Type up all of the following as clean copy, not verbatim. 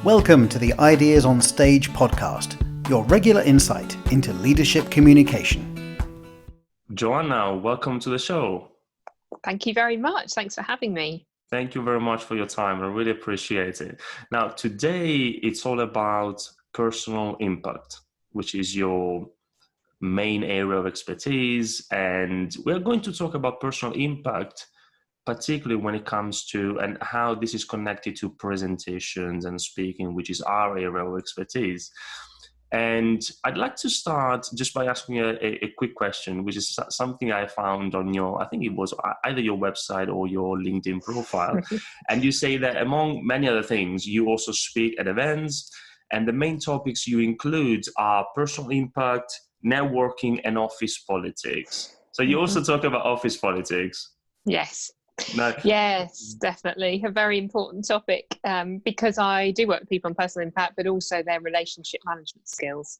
Welcome to the Ideas on Stage podcast, your regular insight into leadership communication. Joanna, welcome to the show. Thank you very much. Thanks for having me. Thank you very much for your time. I really appreciate it. Now, today it's all about personal impact, which is your main area of expertise. And we're going to talk about personal impact, particularly when it comes to and how this is connected to presentations and speaking, which is our area of expertise. And I'd like to start just by asking a quick question, which is something I found on your, I think it was either your website or your LinkedIn profile. And you say that among many other things, you also speak at events, and the main topics you include are personal impact, networking, and office politics. So you also talk about office politics. Yes. No. Yes, definitely. A very important topic because I do work with people on personal impact, but also their relationship management skills,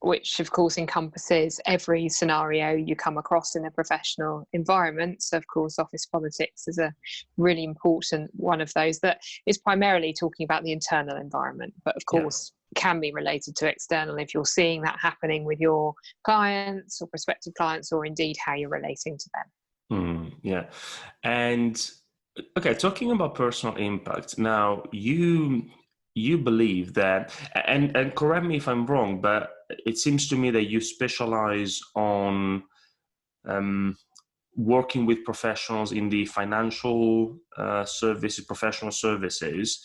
which of course encompasses every scenario you come across in a professional environment. So of course, office politics is a really important one of those that is primarily talking about the internal environment, but of course can be related to external if you're seeing that happening with your clients or prospective clients, or indeed how you're relating to them. And okay, talking about personal impact, now you believe that, and correct me if I'm wrong, but it seems to me that you specialize on working with professionals in the financial services, professional services,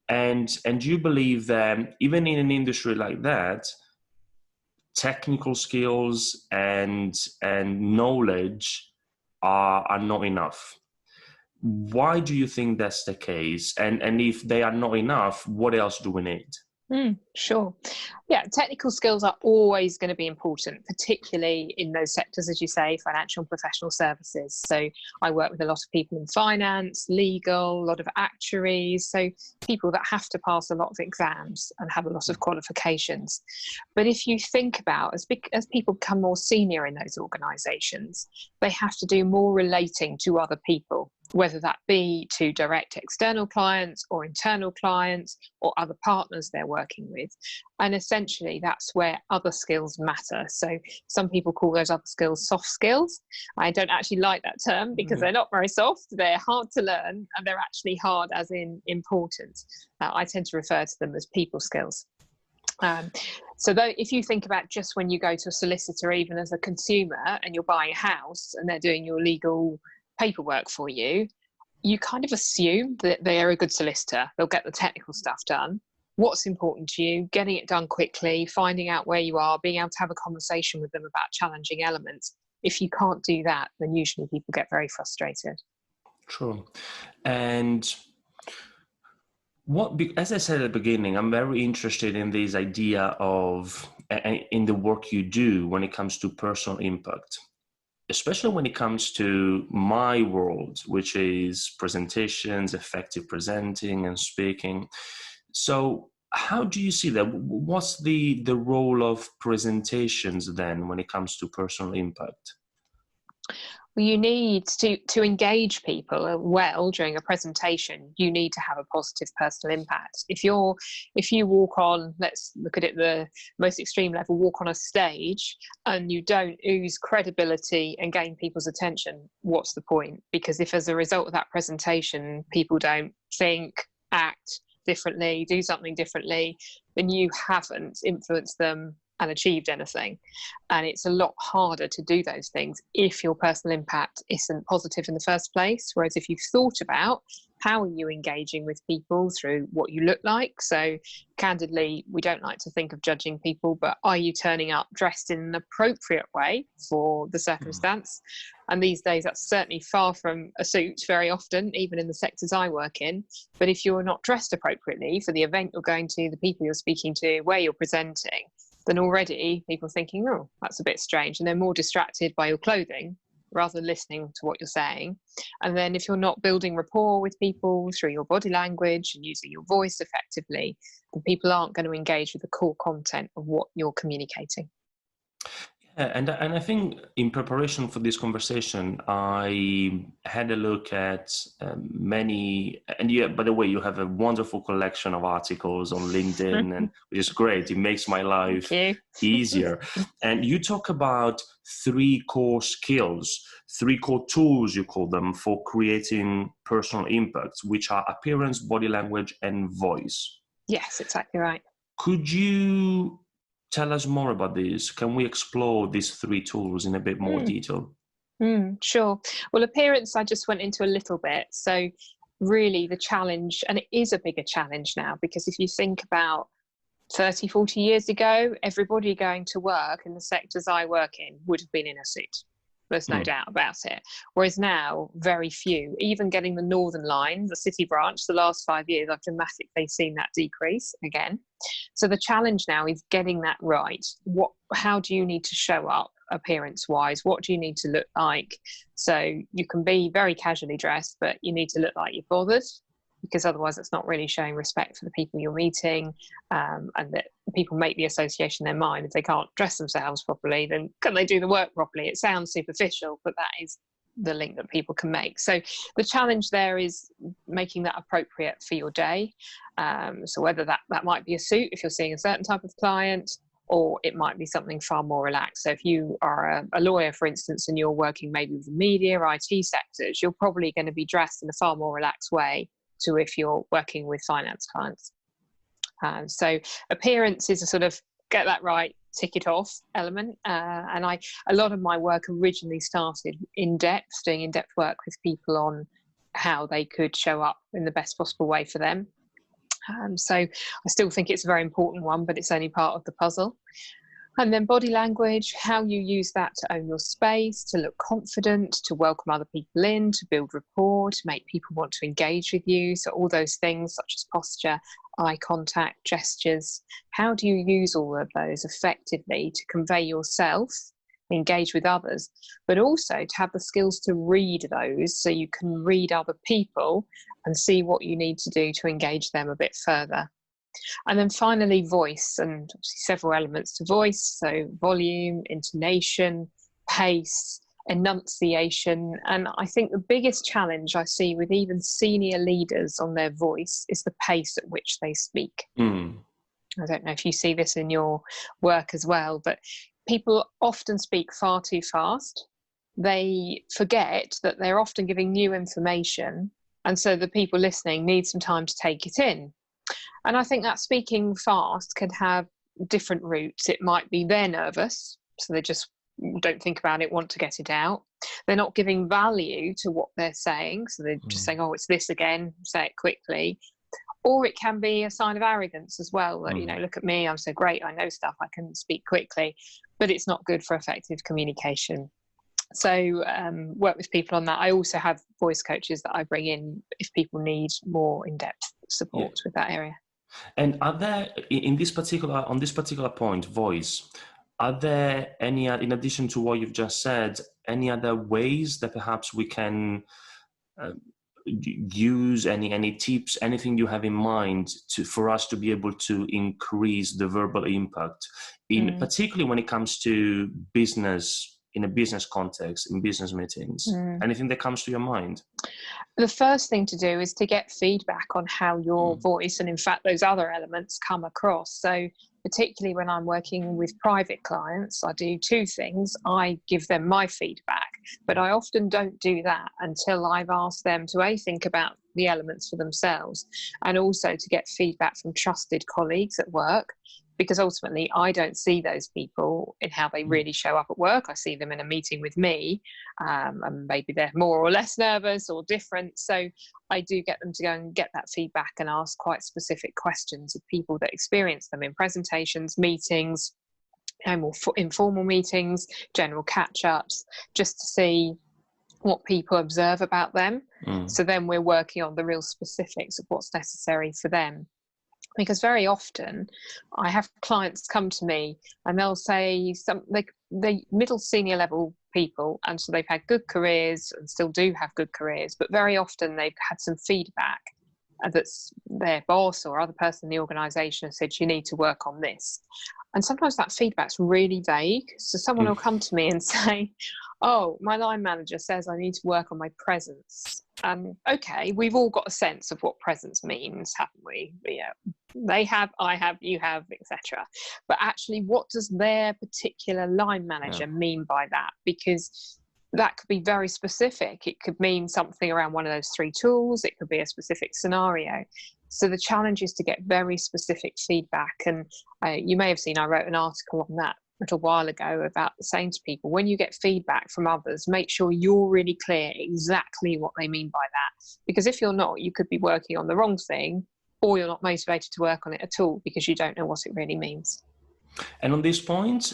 and you believe that even in an industry like that, technical skills and knowledge are not enough. Why do you think that's the case? And if they are not enough, what else do we need? Sure. Yeah, technical skills are always going to be important, particularly in those sectors, as you say, financial and professional services. So I work with a lot of people in finance, legal, a lot of actuaries, so people that have to pass a lot of exams and have a lot of qualifications. But if you think about, as people become more senior in those organisations, they have to do more relating to other people, whether that be to direct external clients or internal clients or other partners they're working with. And essentially, that's where other skills matter. So some people call those other skills soft skills. I don't actually like that term because they're not very soft. They're hard to learn, and they're actually hard as in important. I tend to refer to them as people skills. So though, if you think about just when you go to a solicitor, even as a consumer, and you're buying a house and they're doing your legal paperwork for you, you kind of assume that they are a good solicitor. They'll get the technical stuff done. What's important to you? Getting it done quickly, finding out where you are, being able to have a conversation with them about challenging elements. If you can't do that, then usually people get very frustrated. True. And as I said at the beginning, I'm very interested in this idea of, in the work you do when it comes to personal impact, especially when it comes to my world, which is presentations, effective presenting and speaking. So how do you see that? What's the role of presentations then when it comes to personal impact? Well, you need to engage people well during a presentation. You need to have a positive personal impact. If you walk on, let's look at it the most extreme level, walk on a stage and you don't ooze credibility and gain people's attention, what's the point? Because if as a result of that presentation people don't think, act differently, do something differently, then you haven't influenced them and achieved anything. And it's a lot harder to do those things if your personal impact isn't positive in the first place. Whereas if you've thought about how are you engaging with people through what you look like, so candidly, we don't like to think of judging people, but are you turning up dressed in an appropriate way for the circumstance? And these days that's certainly far from a suit very often, even in the sectors I work in. But if you're not dressed appropriately for the event you're going to, the people you're speaking to, where you're presenting, then already people are thinking, oh, that's a bit strange. And they're more distracted by your clothing rather than listening to what you're saying. And then if you're not building rapport with people through your body language and using your voice effectively, then people aren't going to engage with the core content of what you're communicating. Yeah, and I think in preparation for this conversation, I had a look at many, and yeah, by the way, you have a wonderful collection of articles on LinkedIn, and which is great. It makes my life Thank you. easier. And you talk about three core skills, three core tools, you call them, for creating personal impact, which are appearance, body language, and voice. Yes, exactly right. Could you tell us more about this? Can we explore these three tools in a bit more detail? Sure. Well, appearance, I just went into a little bit. So really the challenge, and it is a bigger challenge now, because if you think about 30, 40 years ago, everybody going to work in the sectors I work in would have been in a suit. There's no doubt about it. Whereas now, very few, even getting the Northern Line, the city branch, the last 5 years, I've dramatically seen that decrease again. So the challenge now is getting that right. How do you need to show up appearance-wise? What do you need to look like? So you can be very casually dressed, but you need to look like you're bothered, because otherwise it's not really showing respect for the people you're meeting, and that people make the association in their mind. If they can't dress themselves properly, then can they do the work properly? It sounds superficial, but that is the link that people can make. So the challenge there is making that appropriate for your day. So whether that might be a suit if you're seeing a certain type of client, or it might be something far more relaxed. So if you are a lawyer, for instance, and you're working maybe with the media, IT sectors, you're probably going to be dressed in a far more relaxed way to if you're working with finance clients. So appearance is a sort of get that right, tick it off element. And a lot of my work originally started doing in-depth work with people on how they could show up in the best possible way for them. So I still think it's a very important one, but it's only part of the puzzle. And then body language, how you use that to own your space, to look confident, to welcome other people in, to build rapport, to make people want to engage with you. So all those things such as posture, eye contact, gestures, how do you use all of those effectively to convey yourself, engage with others, but also to have the skills to read those so you can read other people and see what you need to do to engage them a bit further. And then finally, voice, and several elements to voice. So volume, intonation, pace, enunciation. And I think the biggest challenge I see with even senior leaders on their voice is the pace at which they speak. I don't know if you see this in your work as well, but people often speak far too fast. They forget that they're often giving new information, and so the people listening need some time to take it in. And I think that speaking fast can have different routes. It might be they're nervous, so they just don't think about it, want to get it out. They're not giving value to what they're saying, so they're just saying, oh, it's this again, say it quickly. Or it can be a sign of arrogance as well, that, you know, look at me, I'm so great, I know stuff, I can speak quickly, but it's not good for effective communication. So work with people on that. I also have voice coaches that I bring in if people need more in-depth support with that area. And are there, on this particular point, voice, are there any, in addition to what you've just said, any other ways that perhaps we can use, any tips, anything you have in mind for us to be able to increase the verbal impact, particularly when it comes to business, in a business context, in business meetings? Anything that comes to your mind? The first thing to do is to get feedback on how your voice, and in fact those other elements, come across. So particularly when I'm working with private clients, I do two things. I give them my feedback, but I often don't do that until I've asked them to think about the elements for themselves, and also to get feedback from trusted colleagues at work. Because ultimately, I don't see those people in how they really show up at work. I see them in a meeting with me, and maybe they're more or less nervous or different. So I do get them to go and get that feedback and ask quite specific questions of people that experience them in presentations, meetings, more informal meetings, general catch-ups, just to see what people observe about them. So then we're working on the real specifics of what's necessary for them. Because very often I have clients come to me and they'll say they middle senior level people, and so they've had good careers and still do have good careers, but very often they've had some feedback that's their boss or other person in the organisation has said, you need to work on this. And sometimes that feedback's really vague. So someone will come to me and say, oh, my line manager says I need to work on my presence. Okay, we've all got a sense of what presence means, haven't we? They have, I have, you have, etc. But actually, what does their particular line manager mean by that? Because that could be very specific. It could mean something around one of those 3 tools. It could be a specific scenario. So the challenge is to get very specific feedback. And you may have seen, I wrote an article on that a little while ago about saying to people, when you get feedback from others, make sure you're really clear exactly what they mean by that. Because if you're not, you could be working on the wrong thing, or you're not motivated to work on it at all because you don't know what it really means. And on this point,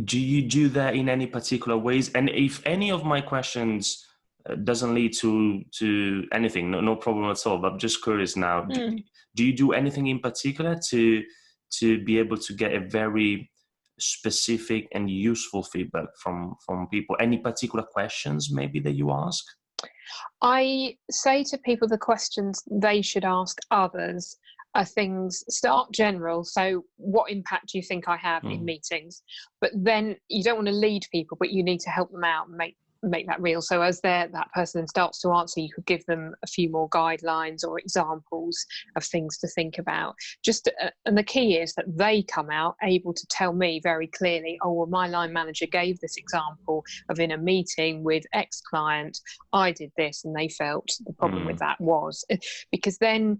do you do that in any particular ways? And if any of my questions doesn't lead to anything, no problem at all, but I'm just curious now, do you do anything in particular to be able to get a very specific and useful feedback from people? Any particular questions maybe that you ask? I say to people the questions they should ask others are things, start general. So what impact do you think I have in meetings? But then you don't want to lead people, but you need to help them out and make that real. So as that person starts to answer, you could give them a few more guidelines or examples of things to think about. And the key is that they come out able to tell me very clearly, oh, well, my line manager gave this example of in a meeting with X client, I did this and they felt the problem with that was, because then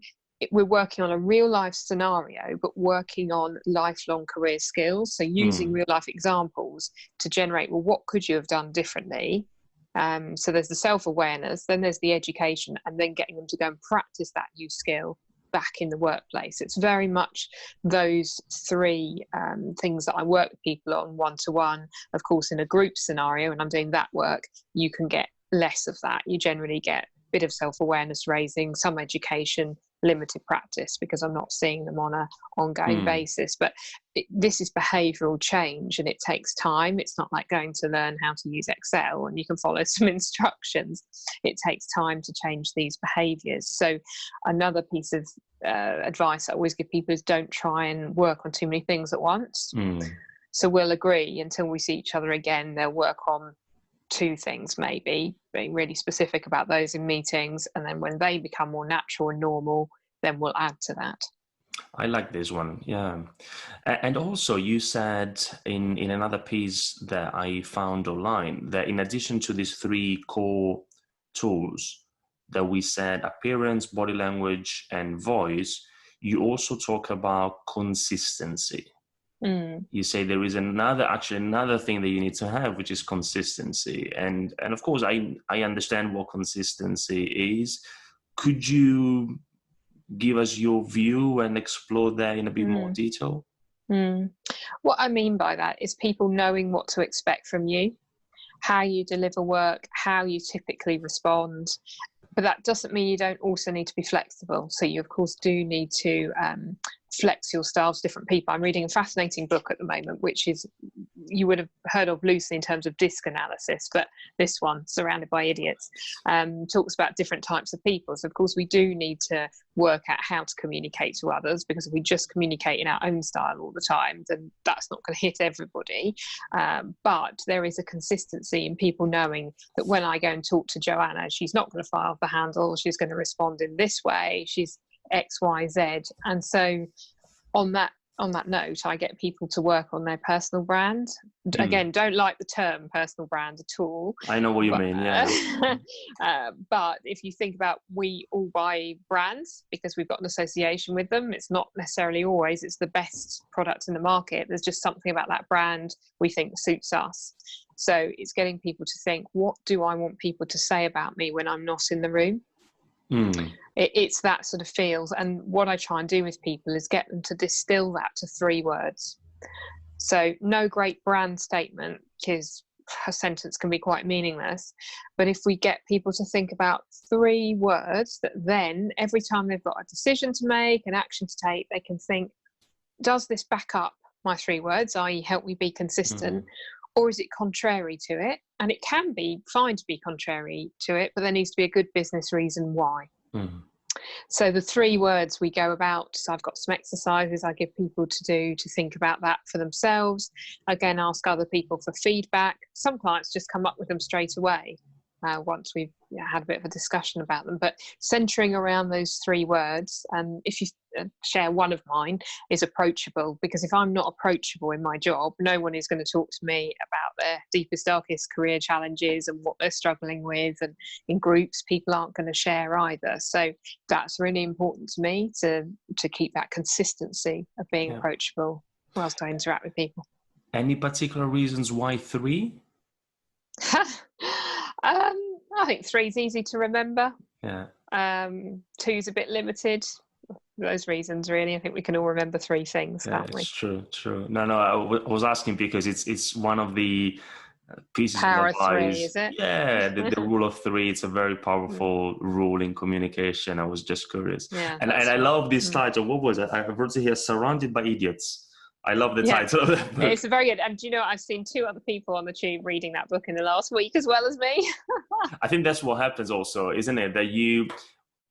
we're working on a real life scenario, but working on lifelong career skills. So using real life examples to generate, well, what could you have done differently? So there's the self-awareness, then there's the education, and then getting them to go and practice that new skill back in the workplace. It's very much those 3 things that I work with people on one-to-one. Of course, in a group scenario, and I'm doing that work, you can get less of that. You generally get a bit of self-awareness raising, some education, limited practice, because I'm not seeing them on an ongoing basis. But this is behavioural change, and it takes time. It's not like going to learn how to use Excel and you can follow some instructions. It takes time to change these behaviours. So another piece of advice I always give people is don't try and work on too many things at once. So we'll agree until we see each other again, they'll work on 2 things, maybe being really specific about those in meetings, and then when they become more natural and normal, then we'll add to that. I like this one, yeah. And also you said in another piece that I found online that in addition to these 3 core tools that we said, appearance, body language, and voice, you also talk about consistency. You say there is another thing that you need to have, which is consistency. And of course, I understand what consistency is. Could you give us your view and explore that in a bit more detail? What I mean by that is people knowing what to expect from you, how you deliver work, how you typically respond. But that doesn't mean you don't also need to be flexible. So you, of course, do need to flex your style to different people. I'm reading a fascinating book at the moment, which is, you would have heard of loosely in terms of disc analysis, but this one, Surrounded by Idiots, talks about different types of people. So of course we do need to work out how to communicate to others, because if we just communicate in our own style all the time, then that's not going to hit everybody. But there is a consistency in people knowing that when I go and talk to Joanna, she's not going to fire off the handle, she's going to respond in this way, she's X, Y, Z. And so on that note, I get people to work on their personal brand. Again, don't like the term personal brand at all. I know what you mean, yeah. But if you think about, we all buy brands because we've got an association with them. It's not necessarily always it's the best product in the market. There's just something about that brand we think suits us. So it's getting people to think, what do I want people to say about me when I'm not in the room? It's that sort of feels. And what I try and do with people is get them to distill that to 3 words. So no great brand statement, because a sentence can be quite meaningless. But if we get people to think about 3 words that then every time they've got a decision to make, an action to take, they can think, does this back up my 3 words, i.e. help me be consistent? Or is it contrary to it? And it can be fine to be contrary to it, but there needs to be a good business reason why. So the 3 words we go about, so I've got some exercises I give people to do to think about that for themselves. Again, ask other people for feedback. Some clients just come up with them straight away once we've had a bit of a discussion about them. But centering around those 3 words, and if you share one of mine, is approachable. Because if I'm not approachable in my job, no one is going to talk to me about their deepest, darkest career challenges and what they're struggling with. And in groups, people aren't going to share either. So that's really important to me, to keep that consistency of being approachable whilst I interact with people. Any particular reasons why 3? I think 3 is easy to remember. Yeah. 2 is a bit limited. Those reasons, really. I think we can all remember 3 things, can't we? It's true. No, I was asking because it's one of the pieces Power of advice. 3, is it? Yeah, the rule of 3. It's a very powerful rule in communication. I was just curious. Yeah, and I love this title. What was it? I wrote it here, Surrounded by Idiots. I love the title of that book. It's very good. And do you know, I've seen 2 other people on the tube reading that book in the last week as well as me. I think that's what happens also, isn't it? That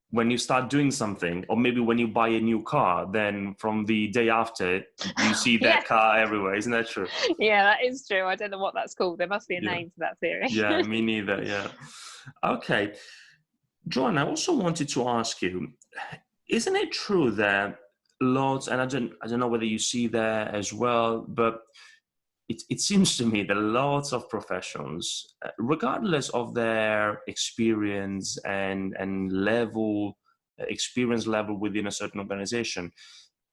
when you start doing something, or maybe when you buy a new car, then from the day after, you see that car everywhere. Isn't that true? Yeah, that is true. I don't know what that's called. There must be a name for that theory. Yeah, me neither. Yeah. Okay. Joanna, I also wanted to ask you, isn't it true that lots, and I don't know whether you see that as well, but it seems to me that lots of professions, regardless of their experience and experience level within a certain organization,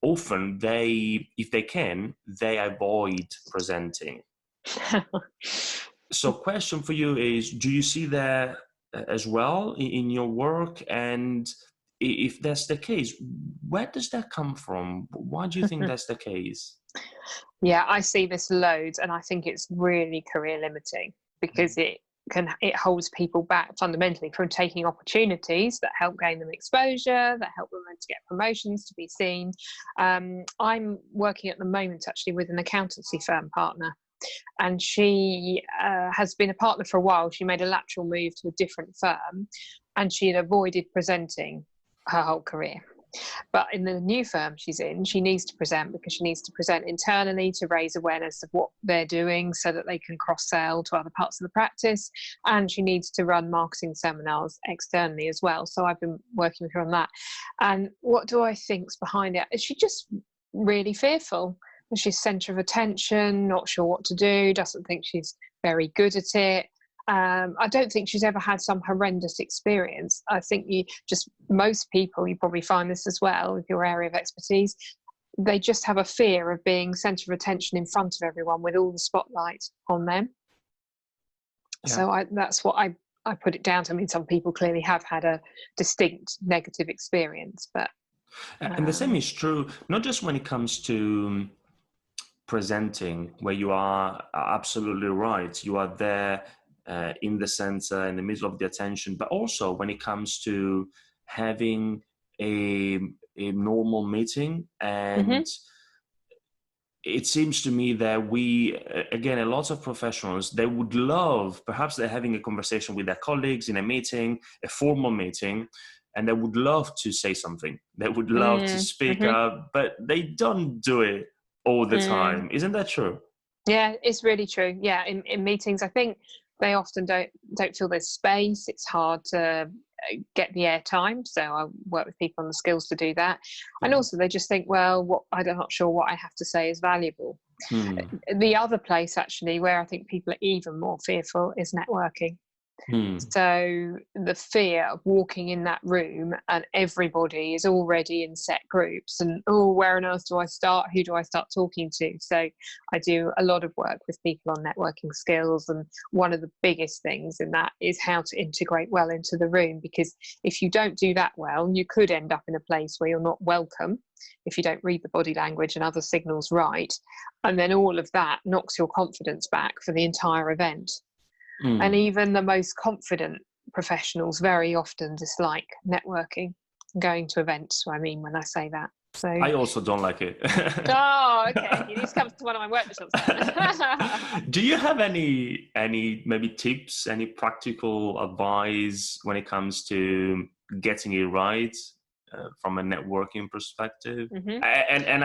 often if they can, they avoid presenting. So question for you is, do you see that as well in your work? And if that's the case, where does that come from? Why do you think that's the case? Yeah, I see this loads, and I think it's really career limiting, because it holds people back fundamentally from taking opportunities that help gain them exposure, that help them to get promotions, to be seen. I'm working at the moment actually with an accountancy firm partner, and she has been a partner for a while. She made a lateral move to a different firm, and she had avoided presenting her whole career. But in the new firm she's in, she needs to present, because she needs to present internally to raise awareness of what they're doing so that they can cross-sell to other parts of the practice. And she needs to run marketing seminars externally as well. So I've been working with her on that. And what do I think's behind it? Is she just really fearful? She's centre of attention, not sure what to do, doesn't think she's very good at it. I don't think she's ever had some horrendous experience. I think most people, you probably find this as well with your area of expertise, they just have a fear of being centre of attention in front of everyone with all the spotlight on them. Yeah. So that's what I put it down to. I mean, some people clearly have had a distinct negative experience, but... And the same is true, not just when it comes to presenting, where you are absolutely right. You are there in the center, in the middle of the attention, but also when it comes to having a normal meeting. And it seems to me that a lot of professionals, they would love, perhaps they're having a conversation with their colleagues in a meeting, a formal meeting, and they would love to say something. They would love to speak up, but they don't do it all the time. Isn't that true? Yeah, it's really true. Yeah, in meetings, I think they often don't feel there's space. It's hard to get the airtime. So I work with people on the skills to do that. And also they just think, well, I'm not sure what I have to say is valuable. The other place actually where I think people are even more fearful is networking. So the fear of walking in that room and everybody is already in set groups and, where on earth do I start? Who do I start talking to? So I do a lot of work with people on networking skills. And one of the biggest things in that is how to integrate well into the room, because if you don't do that well, you could end up in a place where you're not welcome if you don't read the body language and other signals right. And then all of that knocks your confidence back for the entire event. And even the most confident professionals very often dislike networking, going to events, I mean, when I say that. So I also don't like it. Oh, okay. You need to come to one of my workshops then. Do you have any maybe tips, any practical advice when it comes to getting it right from a networking perspective? Mm-hmm. And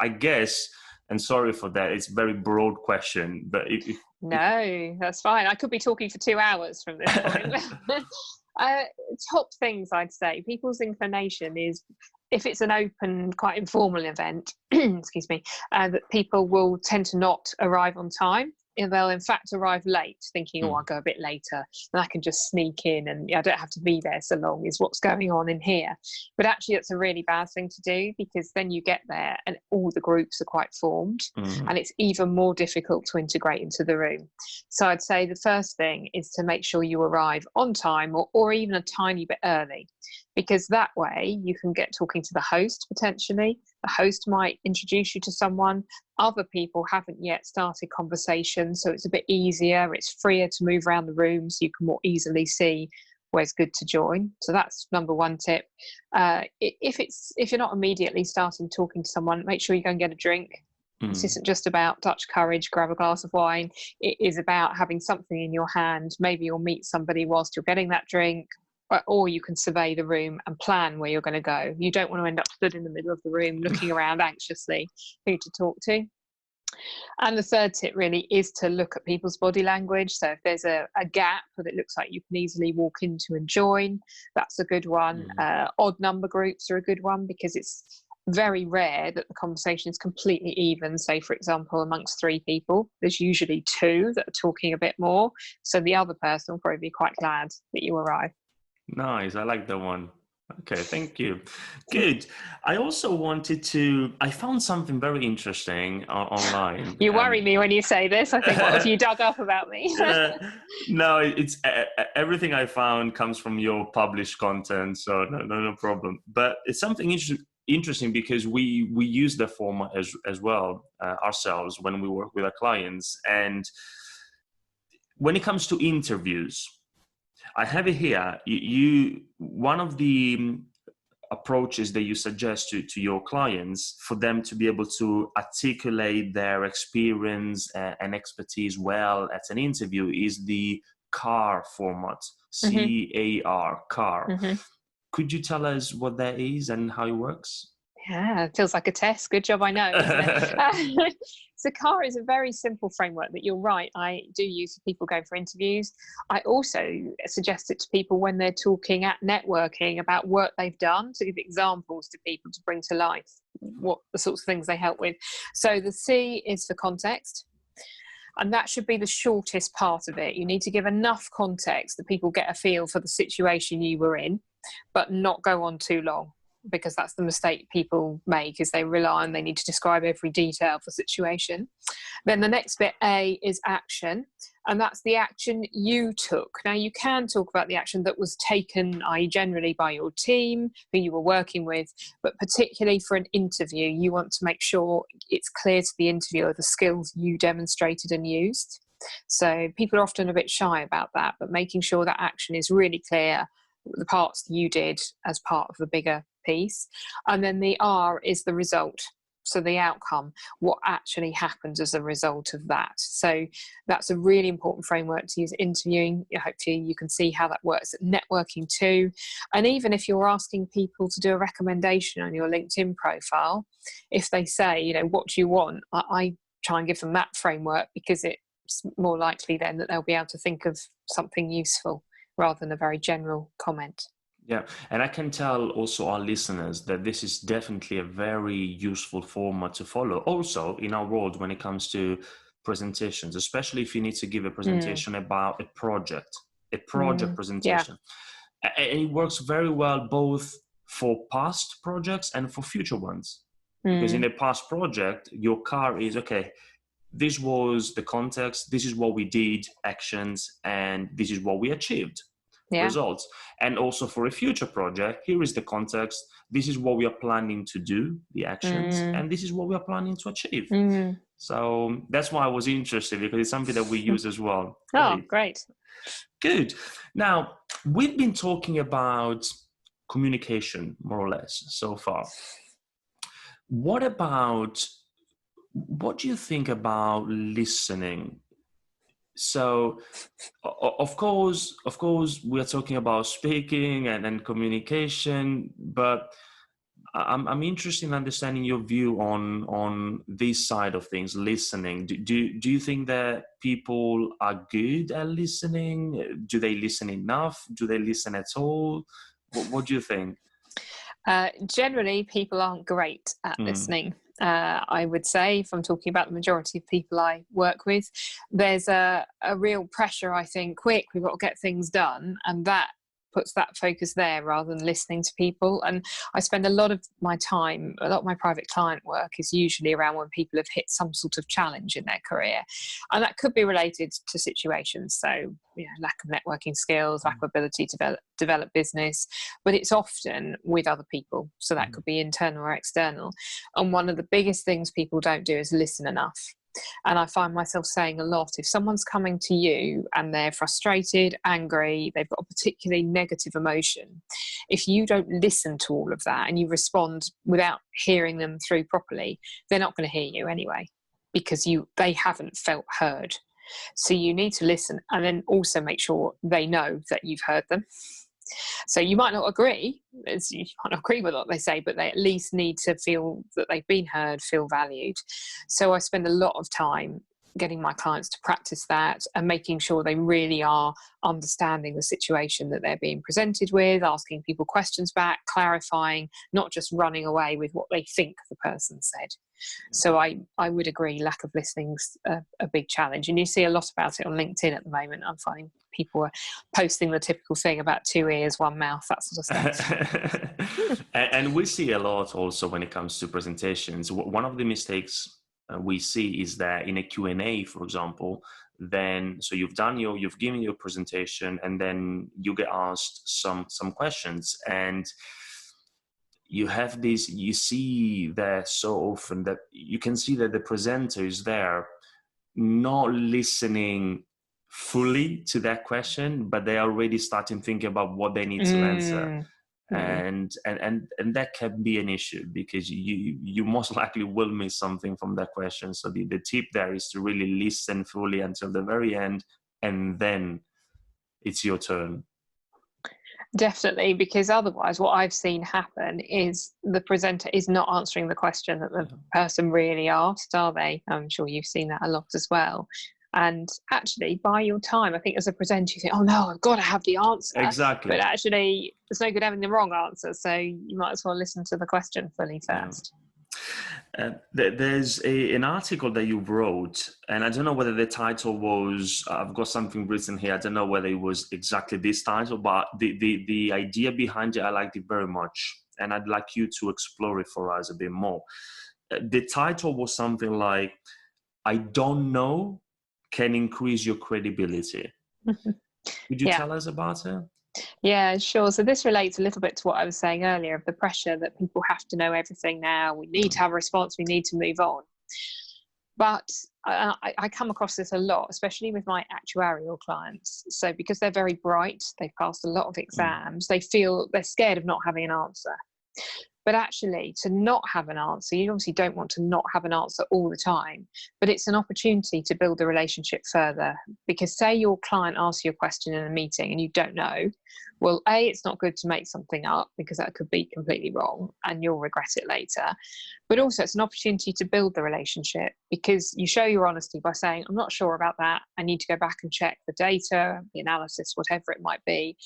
I guess, and sorry for that, it's a very broad question, but No, that's fine. I could be talking for 2 hours from this point. Top things I'd say, people's inclination is, if it's an open, quite informal event, excuse me, that people will tend to not arrive on time. And they'll in fact arrive late, thinking, oh, I'll go a bit later and I can just sneak in and I don't have to be there so long, is what's going on in here. But actually it's a really bad thing to do, because then you get there and all the groups are quite formed and it's even more difficult to integrate into the room. So I'd say the first thing is to make sure you arrive on time, or even a tiny bit early, because that way you can get talking to the host potentially. The host might introduce you to someone. Other people haven't yet started conversations, so it's a bit easier. It's freer to move around the room, so you can more easily see where's good to join. So that's number one tip. If you're not immediately starting talking to someone, make sure you go and get a drink. This isn't just about Dutch courage, grab a glass of wine. It is about having something in your hand. Maybe you'll meet somebody whilst you're getting that drink, or you can survey the room and plan where you're going to go. You don't want to end up stood in the middle of the room looking around anxiously who to talk to. And the third tip really is to look at people's body language. So if there's a gap that it looks like you can easily walk into and join, that's a good one. Odd number groups are a good one, because it's very rare that the conversation is completely even. Say, for example, amongst 3 people, there's usually 2 that are talking a bit more. So the other person will probably be quite glad that you arrive. Nice. I like that one. Okay, thank you. Good. I found something very interesting online. You worry me when you say this. I think, what have you dug up about me? No, it's everything I found comes from your published content, so no problem. But it's something interesting because we use the format as well ourselves when we work with our clients. And when it comes to interviews, I have it here. One of the approaches that you suggest to your clients for them to be able to articulate their experience and expertise well at an interview is the CAR format. CAR, CAR. Could you tell us what that is and how it works? Yeah, it feels like a test. Good job, I know, isn't it? So CAR is a very simple framework that, you're right, I do use for people going for interviews. I also suggest it to people when they're talking at networking about work they've done, to give examples to people to bring to life what the sorts of things they help with. So the C is for context. And that should be the shortest part of it. You need to give enough context that people get a feel for the situation you were in, but not go on too long, because that's the mistake people make, is they rely on, they need to describe every detail of the situation. Then the next bit, A, is action, and that's the action you took. Now, you can talk about the action that was taken, i.e. generally by your team, who you were working with, but particularly for an interview, you want to make sure it's clear to the interviewer the skills you demonstrated and used. So people are often a bit shy about that, but making sure that action is really clear, the parts you did as part of the bigger piece. And then the R is the result, so the outcome, what actually happens as a result of that. So that's a really important framework to use interviewing. Hopefully you can see how that works at networking too. And even if you're asking people to do a recommendation on your LinkedIn profile, if they say, what do you want, I try and give them that framework, because it's more likely then that they'll be able to think of something useful rather than a very general comment. Yeah, and I can tell also our listeners that this is definitely a very useful format to follow. Also, in our world, when it comes to presentations, especially if you need to give a presentation about a project presentation. Yeah. And it works very well both for past projects and for future ones. Because in a past project, your CAR is, okay, this was the context, this is what we did, actions, and this is what we achieved. Yeah. Results. And also for a future project, here is the context, this is what we are planning to do, the actions, and this is what we are planning to achieve. So that's why I was interested, because it's something that we use as well. Oh, great. Good. Now, we've been talking about communication, more or less, so far. What do you think about listening So, of course, we are talking about speaking and communication, but I'm interested in understanding your view on this side of things, listening. Do you think that people are good at listening? Do they listen enough? Do they listen at all? What do you think? Generally, people aren't great at listening. I would say, if I'm talking about the majority of people I work with, there's a real pressure, I think, quick, we've got to get things done. And that puts that focus there rather than listening to people. And I spend a lot of my time, a lot of my private client work is usually around when people have hit some sort of challenge in their career. And that could be related to situations. So, you know, lack of networking skills, lack of ability to develop business, but it's often with other people. So that could be internal or external. And one of the biggest things people don't do is listen enough. And I find myself saying a lot, if someone's coming to you and they're frustrated, angry, they've got a particularly negative emotion, if you don't listen to all of that and you respond without hearing them through properly, they're not going to hear you anyway, because they haven't felt heard. So you need to listen and then also make sure they know that you've heard them. So you might not agree with what they say, but they at least need to feel that they've been heard, feel valued. So I spend a lot of time getting my clients to practice that and making sure they really are understanding the situation that they're being presented with, asking people questions back, clarifying, not just running away with what they think the person said. So I would agree, lack of listening's a big challenge. And you see a lot about it on LinkedIn at the moment. I'm finding people are posting the typical thing about 2 ears, 1 mouth, that sort of stuff. And we see a lot also when it comes to presentations. One of the mistakes we see is that in a Q&A, for example, then so you've given your presentation, and then you get asked some questions, and you have this, you see that so often that you can see that the presenter is there not listening fully to that question, but they're already starting thinking about what they need to answer. And that can be an issue, because you most likely will miss something from that question. So the tip there is to really listen fully until the very end, and then it's your turn. Definitely, because otherwise what I've seen happen is the presenter is not answering the question that the person really asked, are they? I'm sure you've seen that a lot as well. And actually, buy your time. I think as a presenter, you think, oh no, I've got to have the answer. Exactly. But actually, it's no good having the wrong answer. So you might as well listen to the question fully first. There's an article that you wrote, and I don't know whether the title was, I've got something written here, I don't know whether it was exactly this title, but the idea behind it, I liked it very much. And I'd like you to explore it for us a bit more. The title was something like, I don't know can increase your credibility. Could you tell us about it? Yeah, sure. So this relates a little bit to what I was saying earlier, of the pressure that people have to know everything now. We need to have a response. We need to move on. But I come across this a lot, especially with my actuarial clients. So because they're very bright, they've passed a lot of exams, they feel they're scared of not having an answer. But actually, to not have an answer, you obviously don't want to not have an answer all the time, but it's an opportunity to build the relationship further. Because say your client asks you a question in a meeting and you don't know, well, A, it's not good to make something up, because that could be completely wrong and you'll regret it later. But also it's an opportunity to build the relationship, because you show your honesty by saying, I'm not sure about that. I need to go back and check the data, the analysis, whatever it might be.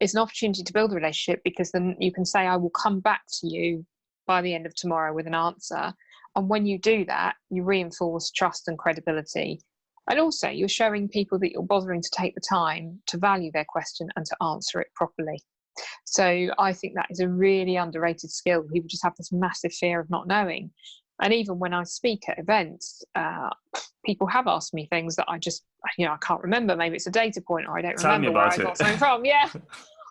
It's an opportunity to build a relationship, because then you can say, I will come back to you by the end of tomorrow with an answer. And when you do that, you reinforce trust and credibility. And also you're showing people that you're bothering to take the time to value their question and to answer it properly. So I think that is a really underrated skill. People just have this massive fear of not knowing. And even when I speak at events, people have asked me things that I just, I can't remember. Maybe it's a data point, or I don't remember where I got something from. Yeah.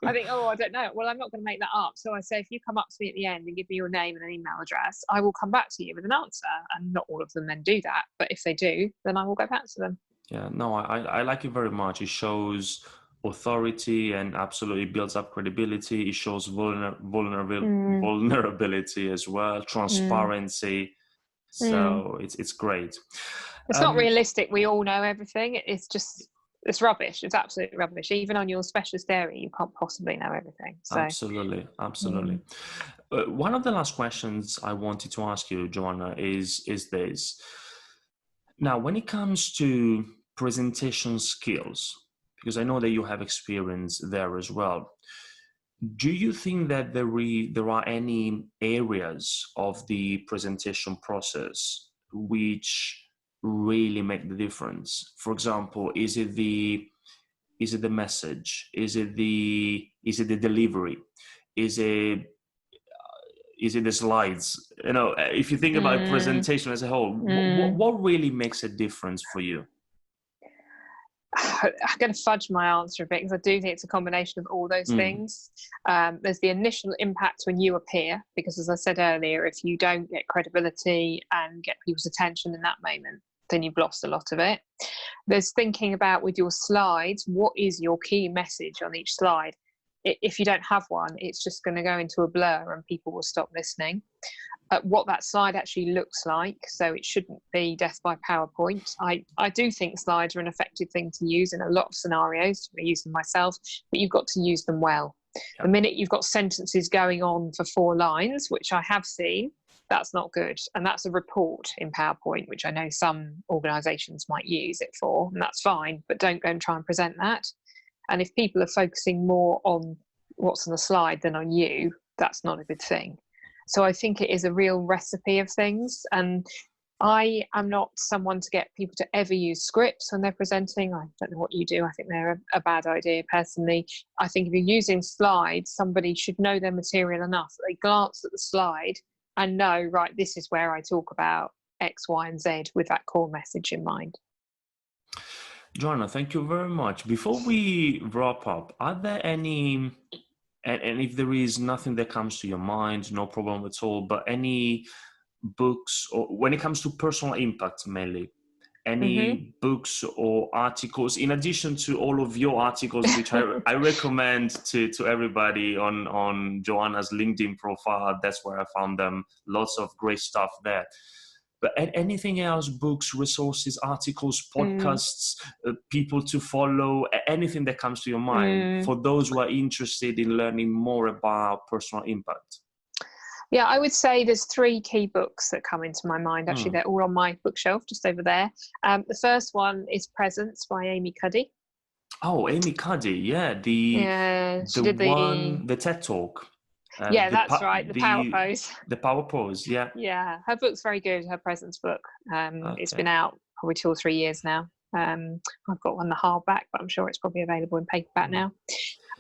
I think, I don't know. Well, I'm not going to make that up. So I say, if you come up to me at the end and give me your name and an email address, I will come back to you with an answer. And not all of them then do that. But if they do, then I will go back to them. Yeah, no, I like it very much. It shows authority and absolutely builds up credibility. It shows vulnerability as well, transparency. So it's great. It's not realistic. We all know everything. It's rubbish. It's absolute rubbish. Even on your specialist area, you can't possibly know everything. So. Absolutely. One of the last questions I wanted to ask you, Joanna, is this. Now, when it comes to presentation skills, because I know that you have experience there as well, do you think that there are any areas of the presentation process which really make the difference? For example, is it the message? Is it the delivery? Is it the slides? If you think about presentation as a whole, what really makes a difference for you? I'm going to fudge my answer a bit because I do think it's a combination of all those things. There's the initial impact when you appear, because as I said earlier, if you don't get credibility and get people's attention in that moment, then you've lost a lot of it. There's thinking about with your slides, what is your key message on each slide? If you don't have one, it's just going to go into a blur and people will stop listening. What that slide actually looks like, so it shouldn't be death by PowerPoint. I do think slides are an effective thing to use in a lot of scenarios. I use them myself, but you've got to use them well. The minute you've got sentences going on for 4 lines, which I have seen, that's not good. And that's a report in PowerPoint, which I know some organisations might use it for, and that's fine, but don't go and try and present that. And if people are focusing more on what's on the slide than on you, that's not a good thing. So I think it is a real recipe of things. And I am not someone to get people to ever use scripts when they're presenting. I don't know what you do. I think they're a bad idea personally. I think if you're using slides, somebody should know their material enough that they glance at the slide and know, right, this is where I talk about X, Y, and Z with that core message in mind. Joanna, thank you very much. Before we wrap up, are there any, and if there is nothing that comes to your mind, no problem at all, but any books, or when it comes to personal impact mainly, any books or articles, in addition to all of your articles, which I recommend to everybody on Joanna's LinkedIn profile. That's where I found them. Lots of great stuff there. But anything else, books, resources, articles, podcasts, people to follow, anything that comes to your mind for those who are interested in learning more about personal impact? Yeah, I would say there's 3 key books that come into my mind. Actually, they're all on my bookshelf just over there. The first one is Presence by Amy Cuddy. Oh, Amy Cuddy, yeah. The TED Talk. Yeah, that's right. The Power Pose. The Power Pose, yeah. Yeah, her book's very good. Her Presence book. It's been out probably 2 or 3 years now. I've got one, the hardback, but I'm sure it's probably available in paperback now.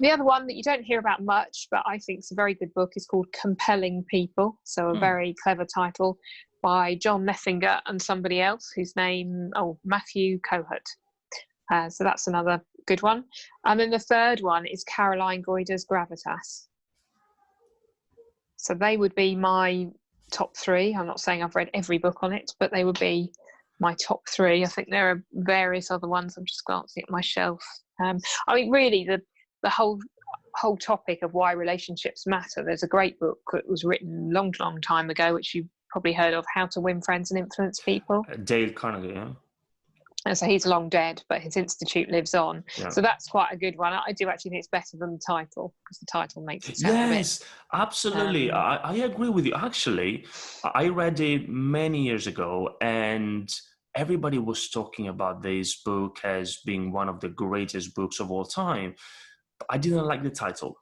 The other one that you don't hear about much, but I think it's a very good book, is called Compelling People. So a very clever title by John Neffinger and somebody else whose name, Matthew Cohut. So that's another good one. And then the third one is Caroline Goyder's Gravitas. So they would be my top 3. I'm not saying I've read every book on it, but they would be my top 3. I think there are various other ones. I'm just glancing at my shelf. I mean, really, the whole topic of why relationships matter. There's a great book that was written a long time ago, which you've probably heard of, How to Win Friends and Influence People. Dale Carnegie, yeah. And so he's long dead, but his institute lives on. Yeah. So that's quite a good one. I do actually think it's better than the title, because the title makes it sound a bit... Absolutely. I agree with you. Actually, I read it many years ago, and everybody was talking about this book as being one of the greatest books of all time. But I didn't like the title.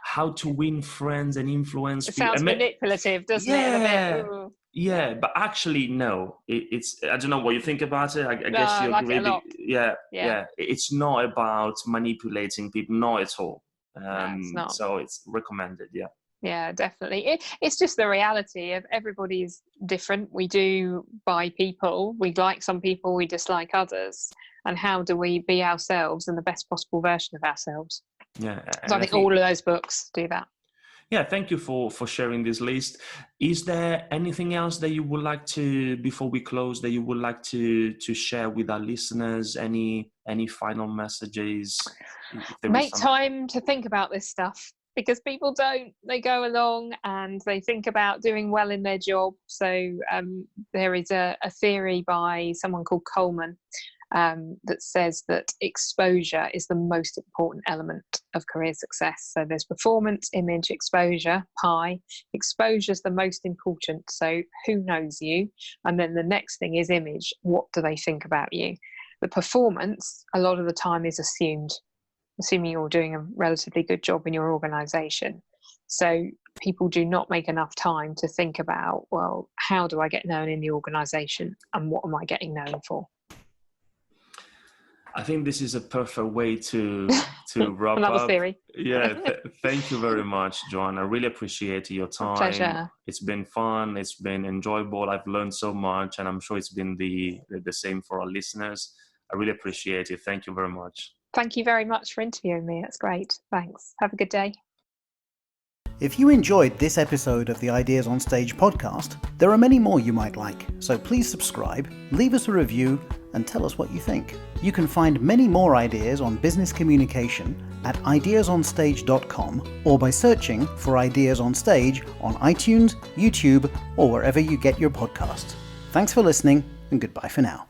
How to win friends and influence people. It sounds manipulative, doesn't it? Yeah, but actually, no. It's I don't know what you think about it. I guess you agree. Yeah. It's not about manipulating people, not at all. It's not. So it's recommended. Yeah. Yeah, definitely. It's just the reality of everybody's different. We do buy people. We like some people, we dislike others. And how do we be ourselves and the best possible version of ourselves? Yeah. So I think all of those books do that. Yeah, thank you for sharing this list. Is there anything else that you would like to, before we close, that you would like to share with our listeners? Any final messages? Make time to think about this stuff. because people don't. They go along and they think about doing well in their job. So there is a theory by someone called Coleman that says that exposure is the most important element of career success. So there's performance, image, exposure, pie. Exposure is the most important. So who knows you? And then the next thing is image. What do they think about you? The performance, a lot of the time, is assuming you're doing a relatively good job in your organisation. So people do not make enough time to think about, well, how do I get known in the organisation and what am I getting known for? I think this is a perfect way to wrap Another up. theory. Yeah, thank you very much, Joanna. I really appreciate your time. Pleasure. It's been fun. It's been enjoyable. I've learned so much, and I'm sure it's been the same for our listeners. I really appreciate it. Thank you very much. Thank you very much for interviewing me. That's great. Thanks. Have a good day. If you enjoyed this episode of the Ideas on Stage podcast, there are many more you might like, so please subscribe, leave us a review, and tell us what you think. You can find many more ideas on business communication at ideasonstage.com or by searching for Ideas on Stage on iTunes, YouTube, or wherever you get your podcasts. Thanks for listening, and goodbye for now.